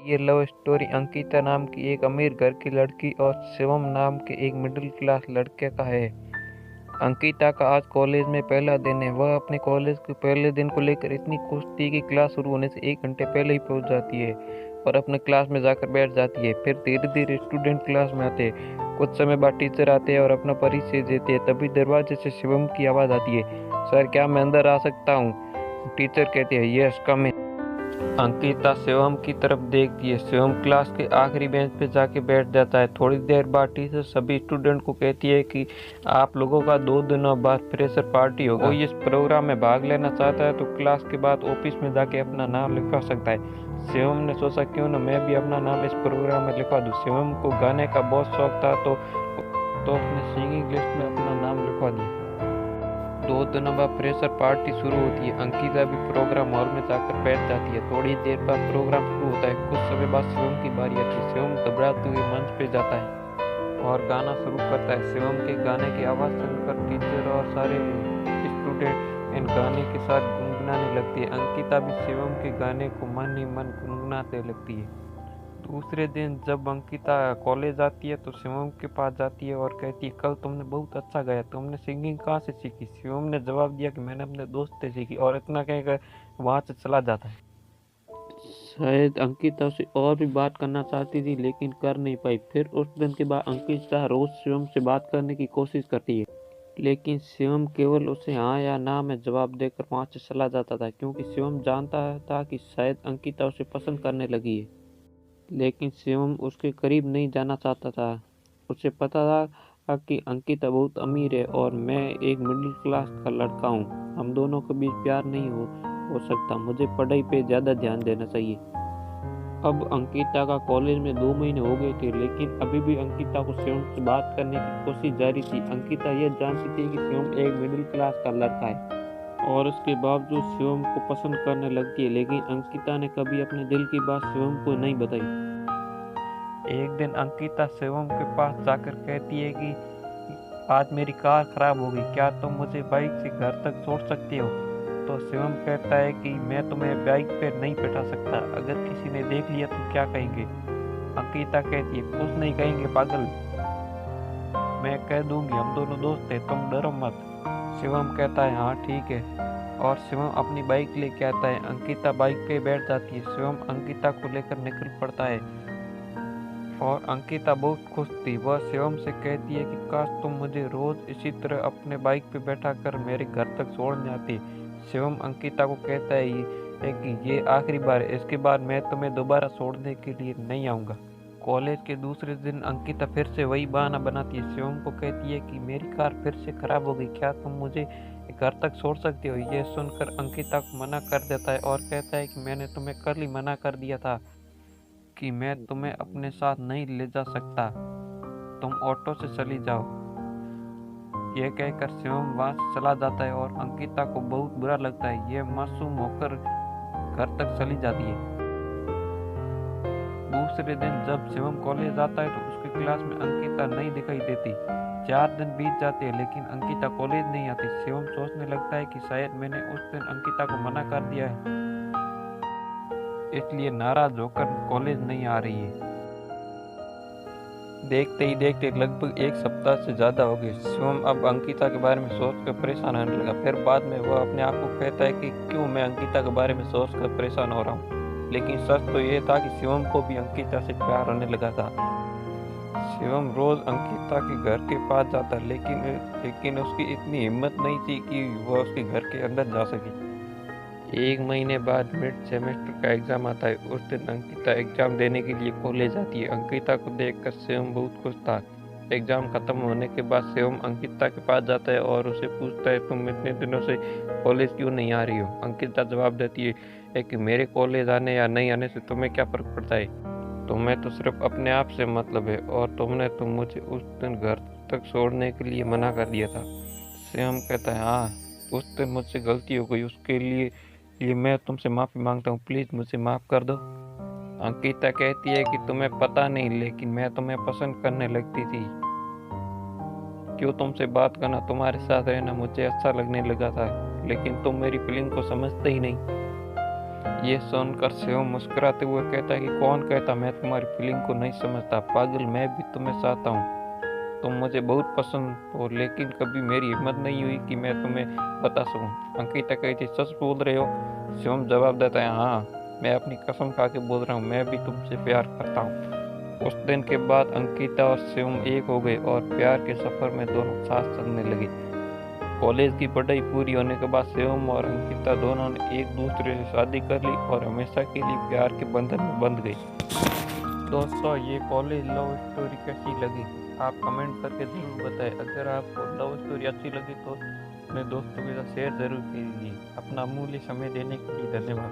ये love story Ankita नाम की एक अमीर घर की लड़की और शिवम नाम के एक मिडिल क्लास लड़के का है। अंकिता का आज कॉलेज में पहला दिन है। वह अपने कॉलेज के पहले दिन को लेकर इतनी खुश थी कि क्लास शुरू होने से 1 घंटे पहले ही पहुंच जाती है और अपने क्लास में जाकर बैठ जाती है। फिर धीरे धीरे स्टूडेंट क्लास में आते हैं। कुछ समय बाद टीचर आते हैं और अपना परिचय देते हैं। तभी दरवाजे से शिवम की आवाज़ आती है, सर क्या मैं अंदर आ सकता हूँ? टीचर कहती है, यस कम इन। अंकिता शिवम की तरफ देखती है। शिवम क्लास के आखिरी बेंच पे जाके बैठ जाता है। थोड़ी देर बाद टीचर सभी स्टूडेंट को कहती है कि आप लोगों का 2 दिनों बाद फ्रेशर पार्टी होगा। कोई इस प्रोग्राम में भाग लेना चाहता है तो क्लास के बाद ऑफिस में जाके अपना नाम लिखवा सकता है। शिवम ने सोचा क्यों ना मैं भी अपना नाम इस प्रोग्राम में लिखवा दूं। शिवम को गाने का बहुत शौक था तो अपने सिंगिंग लिस्ट में अपना नाम लिखवा दिया। 2 दिनों बाद फ्रेशर पार्टी शुरू होती है। अंकिता भी प्रोग्राम हॉल में जाकर बैठ जाती है। थोड़ी देर बाद प्रोग्राम शुरू होता है। कुछ समय बाद शिवम की बारी आती है। शिवम घबराते हुए मंच पे जाता है और गाना शुरू करता है। शिवम के गाने की आवाज़ सुनकर टीचर और सारे स्टूडेंट इन गाने के साथ गुनगुनाने लगती है। अंकिता भी शिवम के गाने को मन ही मन गुनगुनाते लगती है। दूसरे दिन जब अंकिता कॉलेज आती है तो शिवम के पास जाती है और कहती है, कल तुमने बहुत अच्छा गाया, तुमने सिंगिंग कहाँ से सीखी? शिवम ने जवाब दिया कि मैंने अपने दोस्त से सीखी, और इतना कहकर वहाँ से चला जाता है। शायद अंकिता से और भी बात करना चाहती थी लेकिन कर नहीं पाई। फिर उस दिन के बाद अंकिता रोज शिवम से बात करने की कोशिश करती है, लेकिन शिवम केवल उसे हाँ या ना में जवाब देकर वहाँ से चला जाता था, क्योंकि शिवम जानता था कि शायद अंकिता उसे पसंद करने लगी है। लेकिन शिवम उसके करीब नहीं जाना चाहता था। उसे पता था कि अंकिता बहुत अमीर है और मैं एक मिडिल क्लास का लड़का हूँ। हम दोनों के बीच प्यार नहीं हो सकता। मुझे पढ़ाई पे ज़्यादा ध्यान देना चाहिए। अब अंकिता का कॉलेज में 2 महीने हो गए थे, लेकिन अभी भी अंकिता को शिवम से बात करने की कोशिश जारी थी। अंकिता यह जानती थी कि शिवम एक मिडिल क्लास का लड़का है और उसके बावजूद शिवम को पसंद करने लगती है, लेकिन अंकिता ने कभी अपने दिल की बात शिवम को नहीं बताई। एक दिन अंकिता शिवम के पास जाकर कहती है कि आज मेरी कार खराब हो गई, क्या तुम मुझे बाइक से घर तक छोड़ सकते हो? तो शिवम कहता है कि मैं तुम्हें बाइक पे नहीं बैठा सकता, अगर किसी ने देख लिया तो क्या कहेंगे? अंकिता कहती है, कुछ नहीं कहेंगे पागल, मैं कह दूंगी, हम दोनों दोस्त हैं, तुम डरो मत। शिवम कहता है, हाँ ठीक है, और शिवम अपनी बाइक लेके आता है। अंकिता बाइक पे बैठ जाती है। शिवम अंकिता को लेकर निकल पड़ता है और अंकिता बहुत खुश थी। वह शिवम से कहती है कि काश तुम मुझे रोज इसी तरह अपने बाइक पे बैठा कर मेरे घर तक छोड़ने आती। शिवम अंकिता को कहता है कि ये आखिरी बार है, इसके बाद मैं तुम्हें दोबारा छोड़ने के लिए नहीं आऊँगा। कॉलेज के दूसरे दिन अंकिता फिर से वही बहाना बनाती है। शिवम को कहती है कि मेरी कार फिर से खराब हो गई, क्या तुम मुझे घर तक छोड़ सकते हो? यह सुनकर अंकिता को मना कर देता है और कहता है कि मैंने तुम्हें कल ही मना कर दिया था कि मैं तुम्हें अपने साथ नहीं ले जा सकता, तुम ऑटो से चली जाओ। यह कहकर शिवम वहाँ से चला जाता है और अंकिता को बहुत बुरा लगता है। यह मासूम होकर घर तक चली जाती है। दूसरे दिन जब शिवम कॉलेज आता है तो उसकी क्लास में अंकिता नहीं दिखाई देती। 4 दिन बीत जाते हैं लेकिन अंकिता कॉलेज नहीं आती। शिवम सोचने लगता है कि शायद मैंने उस दिन अंकिता को मना कर दिया है, इसलिए नाराज होकर कॉलेज नहीं आ रही है। देखते ही देखते लगभग 1 सप्ताह से ज़्यादा हो गए। शिवम अब अंकिता के बारे में सोचकर परेशान होने लगा। फिर बाद में वह अपने आप को कहता है कि क्यों मैं अंकिता के बारे में सोचकर परेशान हो रहा हूँ। लेकिन सच तो ये था कि शिवम को भी अंकिता से प्यार होने लगा था। शिवम रोज अंकिता के घर के पास जाता, लेकिन उसकी इतनी हिम्मत नहीं थी कि वह उसके घर के अंदर जा सके। 1 महीने बाद मिड सेमेस्टर का एग्ज़ाम आता है। उस दिन अंकिता एग्ज़ाम देने के लिए कॉलेज आती है। अंकिता को देखकर शिवम बहुत खुश था। एग्ज़ाम ख़त्म होने के बाद शिवम अंकिता के पास जाता है और उसे पूछता है, तुम इतने दिनों से कॉलेज क्यों नहीं आ रही हो? अंकिता जवाब देती है कि मेरे कॉलेज आने या नहीं आने से तुम्हें क्या फ़र्क पड़ता है? तुम्हें तो सिर्फ अपने आप से मतलब है, और तुमने तो मुझे उस दिन घर तक छोड़ने के लिए मना कर दिया था। शिवम कहता है, हाँ उस दिन मुझसे गलती हो गई, उसके लिए मैं तुमसे माफ़ी मांगता हूँ, प्लीज़ मुझे माफ़ कर दो। अंकिता कहती है कि तुम्हें पता नहीं, लेकिन मैं तुम्हें पसंद करने लगती थी। क्यों तुमसे बात करना, तुम्हारे साथ रहना मुझे अच्छा लगने लगा था, लेकिन तुम मेरी फीलिंग को समझते ही नहीं। ये सुनकर शिवम मुस्कुराते हुए कहता है कि कौन कहता मैं तुम्हारी फीलिंग को नहीं समझता पागल, मैं भी तुम्हें चाहता हूँ, तुम मुझे बहुत पसंद हो, लेकिन कभी मेरी हिम्मत नहीं हुई कि मैं तुम्हें बता सकूं। अंकिता कहती सच बोल रहे हो? शिवम जवाब देता है हाँ, मैं अपनी कसम खा के बोल रहा हूँ, मैं भी तुमसे प्यार करता हूँ। उस दिन के बाद अंकिता और शिवम एक हो गए और प्यार के सफर में दोनों साथ चलने लगे। कॉलेज की पढ़ाई पूरी होने के बाद शिवम और अंकिता दोनों ने एक दूसरे से शादी कर ली और हमेशा के लिए प्यार के बंधन में बंध गई। दोस्तों, ये कॉलेज लव स्टोरी कैसी लगी आप कमेंट करके ज़रूर बताएं। अगर आपको लव स्टोरी अच्छी लगी तो अपने दोस्तों के साथ शेयर ज़रूर कीजिए। अपना अमूल्य समय देने के लिए धन्यवाद।